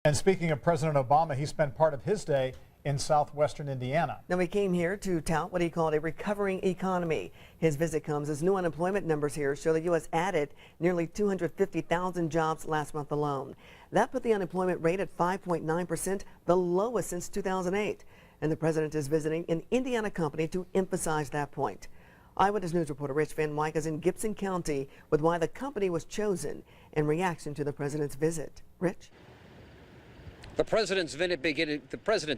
And speaking of President Obama, he spent part of his day in southwestern Indiana. Now, he came here to tout what he called a recovering economy. His visit comes as new unemployment numbers here show the U.S. added nearly 250,000 jobs last month alone. That put the unemployment rate at 5.9%, the lowest since 2008. And the president is visiting an Indiana company to emphasize that point. Eyewitness News reporter Rich Van Wyk is in Gibson County with why the company was chosen in reaction to the president's visit. Rich? The president's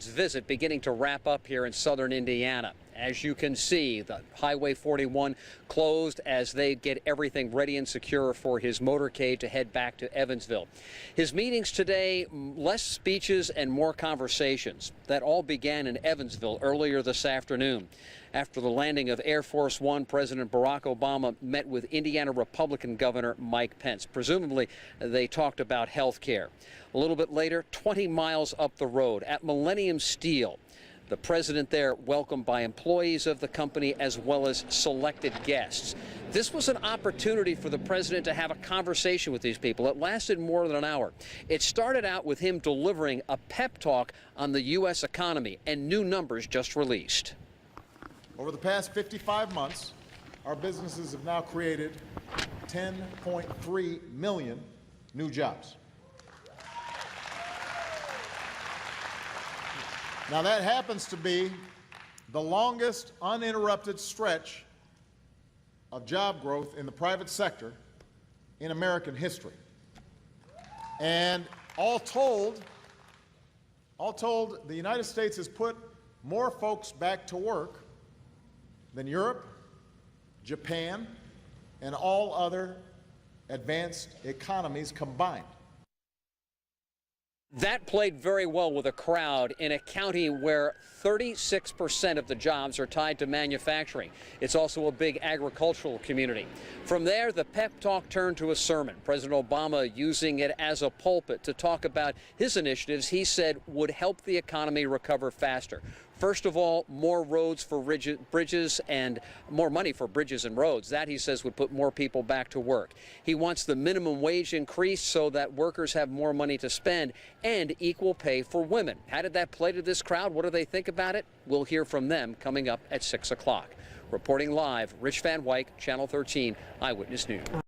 visit beginning to wrap up here in southern Indiana. As you can see, the Highway 41 closed as they get everything ready and secure for his motorcade to head back to Evansville. His meetings today, less speeches and more conversations. That all began in Evansville earlier this afternoon. After the landing of Air Force One, President Barack Obama met with Indiana Republican Governor Mike Pence. Presumably, they talked about health care. A little bit later, 20 miles up the road at Millennium Steel, the president there welcomed by employees of the company as well as selected guests. This was an opportunity for the president to have a conversation with these people. It lasted more than an hour. It started out with him delivering a pep talk on the U.S. economy and new numbers just released. Over the past 55 months, our businesses have now created 10.3 million new jobs. Now, that happens to be the longest uninterrupted stretch of job growth in the private sector in American history. And all told, the United States has put more folks back to work than Europe, Japan, and all other advanced economies combined. That played very well with a crowd in a county where 36% of the jobs are tied to manufacturing. It's also a big agricultural community. From there, the pep talk turned to a sermon. President Obama using it as a pulpit to talk about his initiatives he said would help the economy recover faster. First of all, more roads for bridges and more money for bridges and roads. That, he says, would put more people back to work. He wants the minimum wage increased so that workers have more money to spend, and equal pay for women. How did that play to this crowd? What do they think about it? We'll hear from them coming up at 6 o'clock. Reporting live, Rich Van Wyk, Channel 13 Eyewitness News.